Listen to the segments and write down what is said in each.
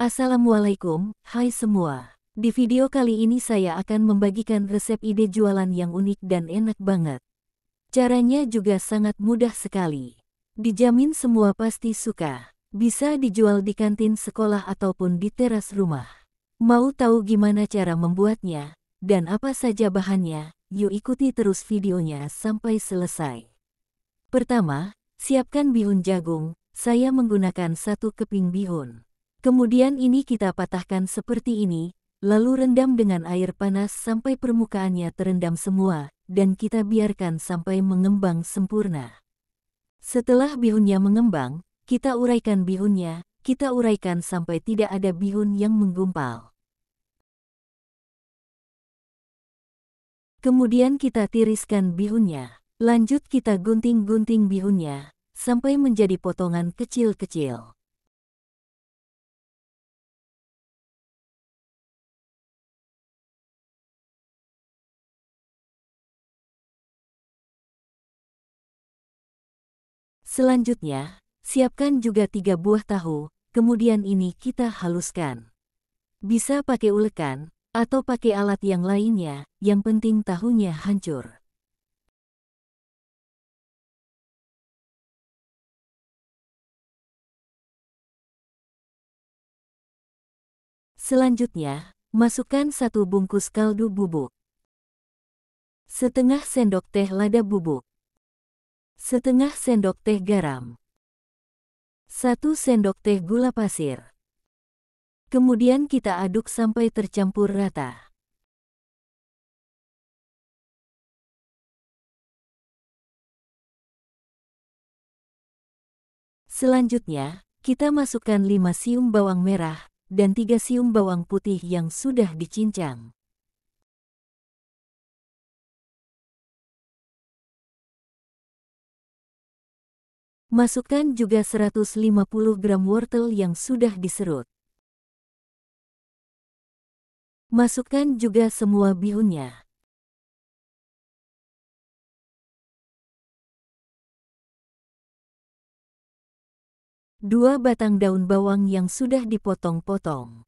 Assalamualaikum, hai semua. Di video kali ini saya akan membagikan resep ide jualan yang unik dan enak banget. Caranya juga sangat mudah sekali. Dijamin semua pasti suka. Bisa dijual di kantin sekolah ataupun di teras rumah. Mau tahu gimana cara membuatnya? Dan apa saja bahannya? Yuk ikuti terus videonya sampai selesai. Pertama, siapkan bihun jagung. Saya menggunakan 1 keping bihun. Kemudian ini kita patahkan seperti ini, lalu rendam dengan air panas sampai permukaannya terendam semua, dan kita biarkan sampai mengembang sempurna. Setelah bihunnya mengembang, kita uraikan bihunnya, kita uraikan sampai tidak ada bihun yang menggumpal. Kemudian kita tiriskan bihunnya, lanjut kita gunting-gunting bihunnya, sampai menjadi potongan kecil-kecil. Selanjutnya, siapkan juga 3 buah tahu, kemudian ini kita haluskan. Bisa pakai ulekan, atau pakai alat yang lainnya, yang penting tahunya hancur. Selanjutnya, masukkan 1 bungkus kaldu bubuk, setengah sendok teh lada bubuk, setengah sendok teh garam, 1 sendok teh gula pasir. Kemudian kita aduk sampai tercampur rata. Selanjutnya, kita masukkan 5 siung bawang merah, dan 3 siung bawang putih yang sudah dicincang. Masukkan juga 150 gram wortel yang sudah diserut. Masukkan juga semua bihunnya. Dua batang daun bawang yang sudah dipotong-potong.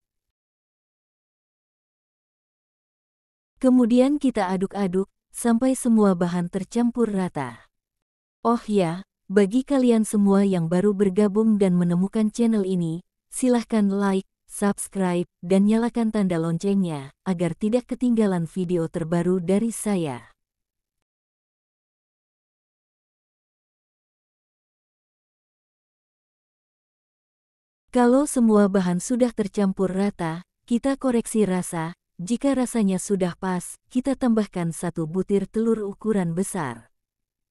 Kemudian kita aduk-aduk, sampai semua bahan tercampur rata. Oh ya, bagi kalian semua yang baru bergabung dan menemukan channel ini, silahkan like, subscribe, dan nyalakan tanda loncengnya, agar tidak ketinggalan video terbaru dari saya. Kalau semua bahan sudah tercampur rata, kita koreksi rasa. Jika rasanya sudah pas, kita tambahkan 1 butir telur ukuran besar.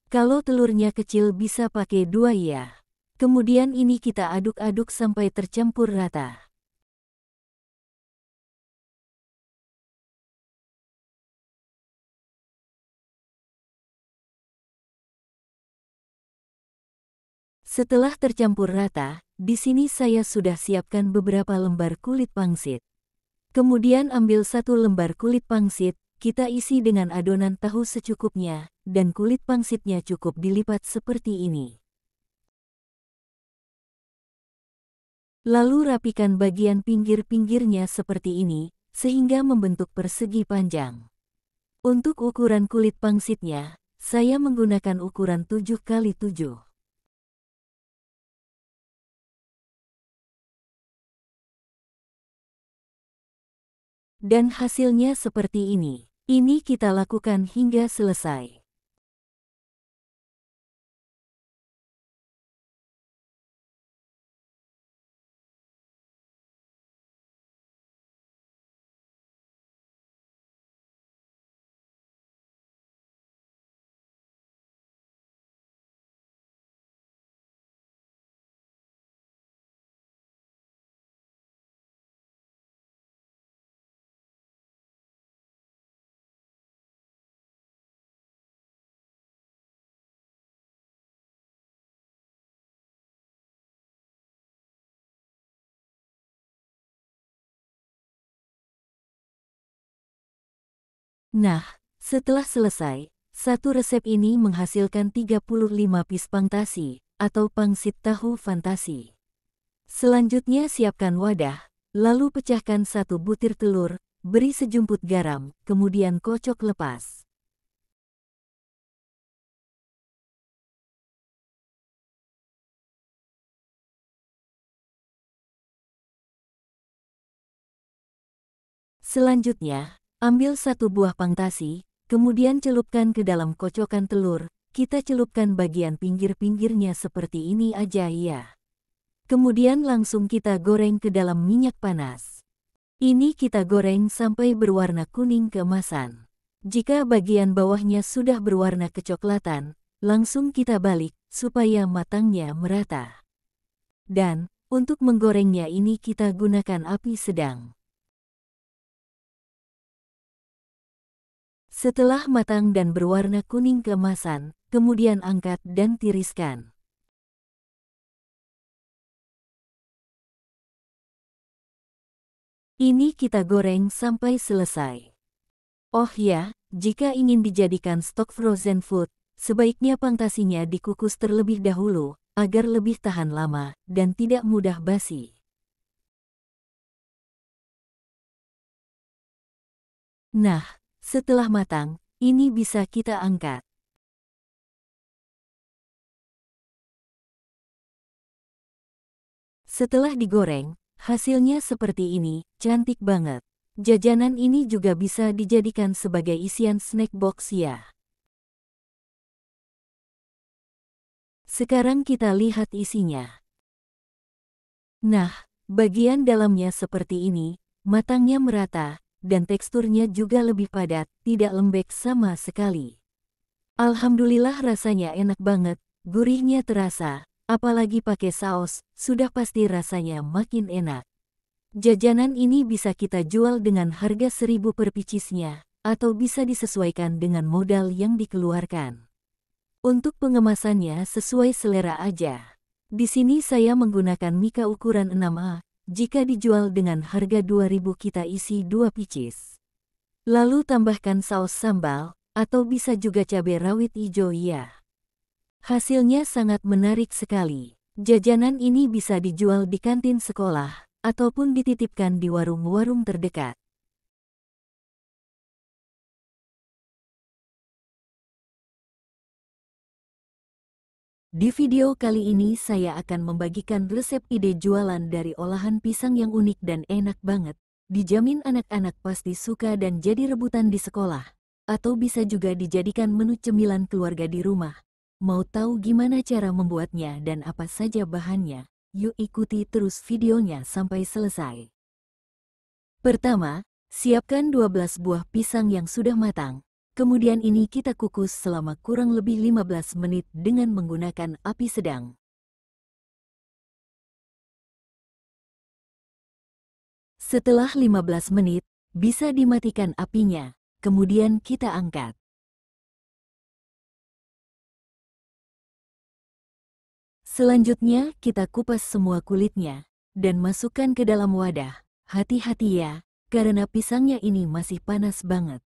Kalau telurnya kecil bisa pakai 2 ya. Kemudian ini kita aduk-aduk sampai tercampur rata. Setelah tercampur rata, di sini saya sudah siapkan beberapa lembar kulit pangsit. Kemudian ambil 1 lembar kulit pangsit, kita isi dengan adonan tahu secukupnya, dan kulit pangsitnya cukup dilipat seperti ini. Lalu rapikan bagian pinggir-pinggirnya seperti ini, sehingga membentuk persegi panjang. Untuk ukuran kulit pangsitnya, saya menggunakan ukuran 7x7. Dan hasilnya seperti ini. Ini kita lakukan hingga selesai. Nah, setelah selesai, satu resep ini menghasilkan 35 piece pangtasi, atau pangsit tahu fantasi. Selanjutnya siapkan wadah, Lalu pecahkan 1 butir telur, beri sejumput garam, kemudian kocok lepas. Selanjutnya, ambil 1 buah pangtasi, kemudian celupkan ke dalam kocokan telur. Kita celupkan bagian pinggir-pinggirnya seperti ini aja ya. Kemudian langsung kita goreng ke dalam minyak panas. Ini kita goreng sampai berwarna kuning keemasan. Jika bagian bawahnya sudah berwarna kecoklatan, langsung kita balik supaya matangnya merata. Dan, untuk menggorengnya ini kita gunakan api sedang. Setelah matang dan berwarna kuning keemasan, kemudian angkat dan tiriskan. Ini kita goreng sampai selesai. Oh ya, jika ingin dijadikan stok frozen food, sebaiknya pangtasinya dikukus terlebih dahulu, agar lebih tahan lama dan tidak mudah basi. Nah, setelah matang, ini bisa kita angkat. Setelah digoreng, hasilnya seperti ini, cantik banget. Jajanan ini juga bisa dijadikan sebagai isian snack box ya. Sekarang kita lihat isinya. Nah, bagian dalamnya seperti ini, matangnya merata, dan teksturnya juga lebih padat, tidak lembek sama sekali. Alhamdulillah rasanya enak banget, gurihnya terasa, apalagi pakai saus, sudah pasti rasanya makin enak. Jajanan ini bisa kita jual dengan harga 1.000 per picisnya, atau bisa disesuaikan dengan modal yang dikeluarkan. Untuk pengemasannya sesuai selera aja. Di sini saya menggunakan mika ukuran 6A, jika dijual dengan harga 2.000 kita isi 2 picis. Lalu tambahkan saus sambal, atau bisa juga cabai rawit hijau ya. Hasilnya sangat menarik sekali. Jajanan ini bisa dijual di kantin sekolah, ataupun dititipkan di warung-warung terdekat. Di video kali ini saya akan membagikan resep ide jualan dari olahan pisang yang unik dan enak banget. Dijamin anak-anak pasti suka dan jadi rebutan di sekolah. Atau bisa juga dijadikan menu cemilan keluarga di rumah. Mau tahu gimana cara membuatnya dan apa saja bahannya? Yuk ikuti terus videonya sampai selesai. Pertama, siapkan 12 buah pisang yang sudah matang. Kemudian ini kita kukus selama kurang lebih 15 menit dengan menggunakan api sedang. Setelah 15 menit, bisa dimatikan apinya, kemudian kita angkat. Selanjutnya kita kupas semua kulitnya, dan masukkan ke dalam wadah. Hati-hati ya, karena pisangnya ini masih panas banget.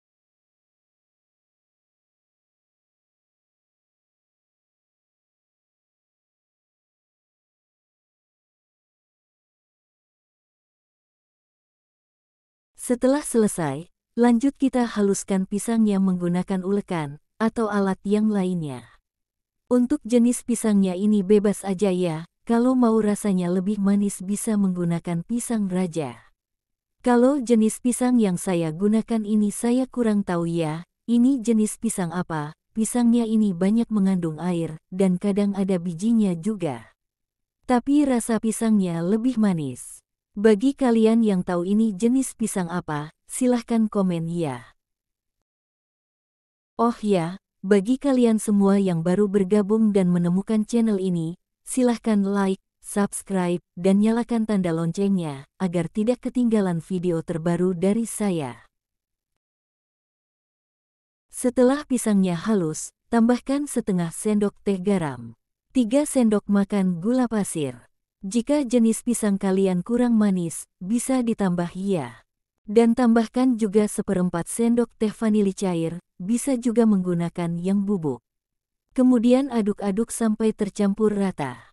Setelah selesai, lanjut kita haluskan pisangnya menggunakan ulekan atau alat yang lainnya. Untuk jenis pisangnya ini bebas aja ya, kalau mau rasanya lebih manis bisa menggunakan pisang raja. Kalau jenis pisang yang saya gunakan ini saya kurang tahu ya, ini jenis pisang apa, pisangnya ini banyak mengandung air dan kadang ada bijinya juga. Tapi rasa pisangnya lebih manis. Bagi kalian yang tahu ini jenis pisang apa, silahkan komen ya. Oh ya, bagi kalian semua yang baru bergabung dan menemukan channel ini, silahkan like, subscribe, dan nyalakan tanda loncengnya, agar tidak ketinggalan video terbaru dari saya. Setelah pisangnya halus, tambahkan setengah sendok teh garam. 3 sendok makan gula pasir. Jika jenis pisang kalian kurang manis, bisa ditambah ya. Dan tambahkan juga 1/4 sendok teh vanili cair, bisa juga menggunakan yang bubuk. Kemudian aduk-aduk sampai tercampur rata.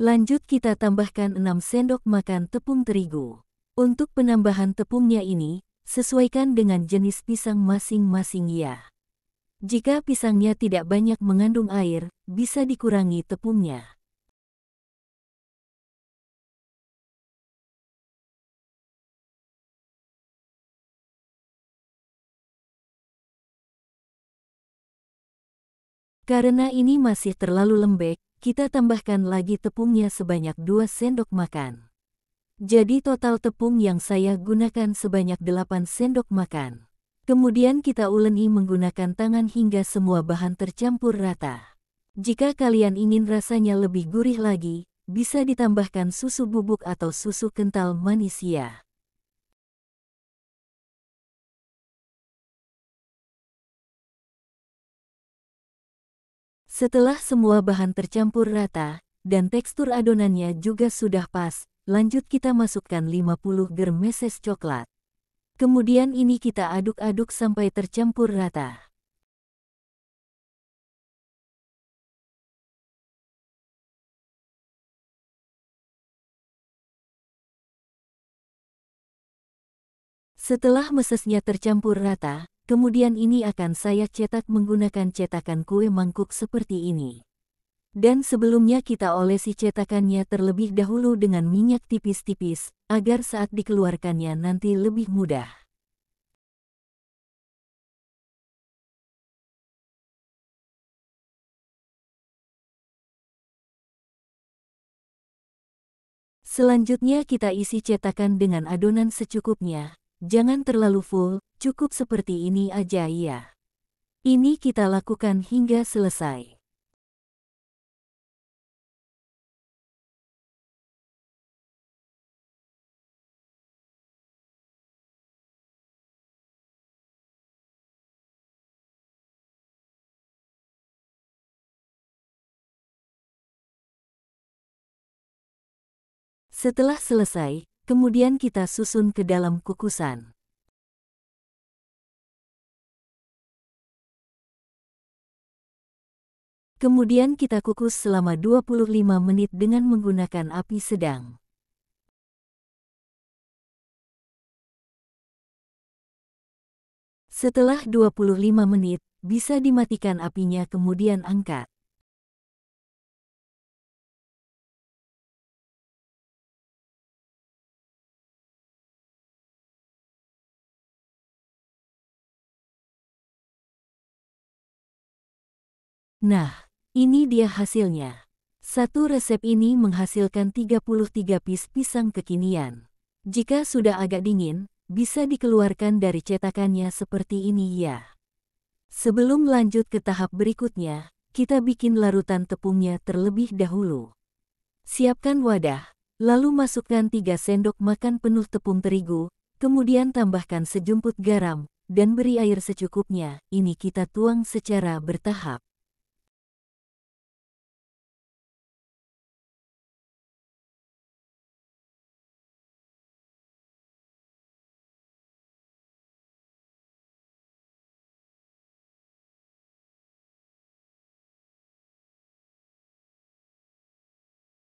Lanjut kita tambahkan 6 sendok makan tepung terigu. Untuk penambahan tepungnya ini, sesuaikan dengan jenis pisang masing-masing ya. Jika pisangnya tidak banyak mengandung air, bisa dikurangi tepungnya. Karena ini masih terlalu lembek, kita tambahkan lagi tepungnya sebanyak 2 sendok makan. Jadi total tepung yang saya gunakan sebanyak 8 sendok makan. Kemudian kita uleni menggunakan tangan hingga semua bahan tercampur rata. Jika kalian ingin rasanya lebih gurih lagi, bisa ditambahkan susu bubuk atau susu kental manis ya. Setelah semua bahan tercampur rata, dan tekstur adonannya juga sudah pas, lanjut kita masukkan 50 gram meses coklat. Kemudian ini kita aduk-aduk sampai tercampur rata. Setelah mesesnya tercampur rata, kemudian ini akan saya cetak menggunakan cetakan kue mangkuk seperti ini. Dan sebelumnya kita olesi cetakannya terlebih dahulu dengan minyak tipis-tipis, agar saat dikeluarkannya nanti lebih mudah. Selanjutnya kita isi cetakan dengan adonan secukupnya. Jangan terlalu full, cukup seperti ini aja ya. Ini kita lakukan hingga selesai. Setelah selesai, kemudian kita susun ke dalam kukusan. Kemudian kita kukus selama 25 menit dengan menggunakan api sedang. Setelah 25 menit, bisa dimatikan apinya kemudian angkat. Nah, ini dia hasilnya. Satu resep ini menghasilkan 33 piece pisang kekinian. Jika sudah agak dingin, bisa dikeluarkan dari cetakannya seperti ini ya. Sebelum lanjut ke tahap berikutnya, kita bikin larutan tepungnya terlebih dahulu. Siapkan wadah, lalu masukkan 3 sendok makan penuh tepung terigu, kemudian tambahkan sejumput garam, dan beri air secukupnya. Ini kita tuang secara bertahap.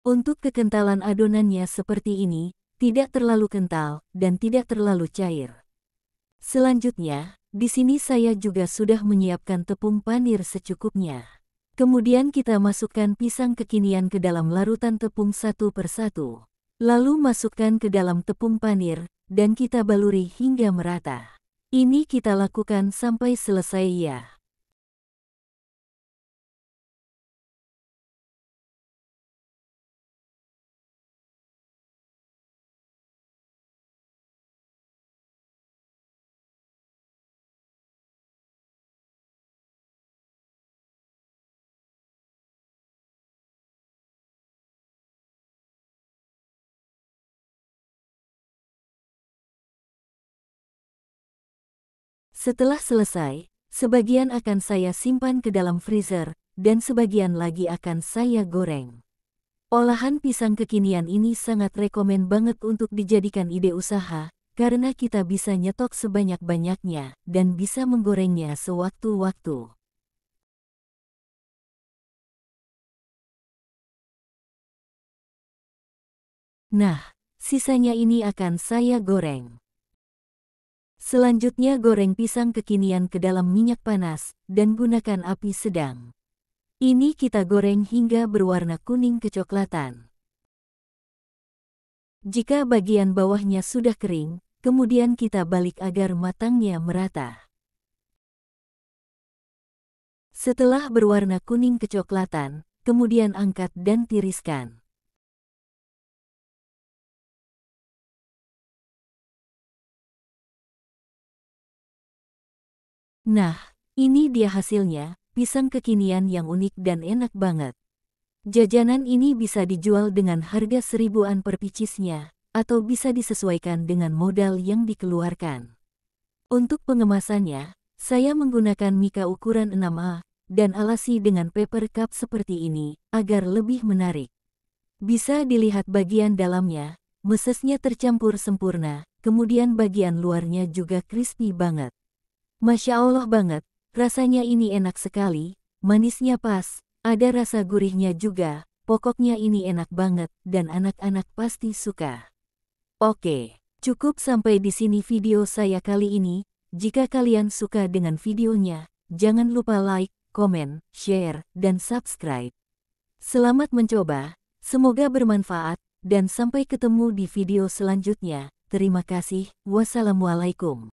Untuk kekentalan adonannya seperti ini, tidak terlalu kental dan tidak terlalu cair. Selanjutnya, di sini saya juga sudah menyiapkan tepung panir secukupnya. Kemudian kita masukkan pisang kekinian ke dalam larutan tepung satu persatu. Lalu masukkan ke dalam tepung panir, dan kita baluri hingga merata. Ini kita lakukan sampai selesai ya. Setelah selesai, sebagian akan saya simpan ke dalam freezer, dan sebagian lagi akan saya goreng. Olahan pisang kekinian ini sangat rekomen banget untuk dijadikan ide usaha, karena kita bisa nyetok sebanyak-banyaknya, dan bisa menggorengnya sewaktu-waktu. Nah, sisanya ini akan saya goreng. Selanjutnya goreng pisang kekinian ke dalam minyak panas dan gunakan api sedang. Ini kita goreng hingga berwarna kuning kecoklatan. Jika bagian bawahnya sudah kering, kemudian kita balik agar matangnya merata. Setelah berwarna kuning kecoklatan, kemudian angkat dan tiriskan. Nah, ini dia hasilnya, pisang kekinian yang unik dan enak banget. Jajanan ini bisa dijual dengan harga seribuan per picisnya, atau bisa disesuaikan dengan modal yang dikeluarkan. Untuk pengemasannya, saya menggunakan mika ukuran 6A, dan alasi dengan paper cup seperti ini, agar lebih menarik. Bisa dilihat bagian dalamnya, mesesnya tercampur sempurna, kemudian bagian luarnya juga crispy banget. Masya Allah banget, rasanya ini enak sekali, manisnya pas, ada rasa gurihnya juga, pokoknya ini enak banget dan anak-anak pasti suka. Oke, cukup sampai di sini video saya kali ini. Jika kalian suka dengan videonya, jangan lupa like, komen, share, dan subscribe. Selamat mencoba, semoga bermanfaat, dan sampai ketemu di video selanjutnya. Terima kasih, wassalamualaikum.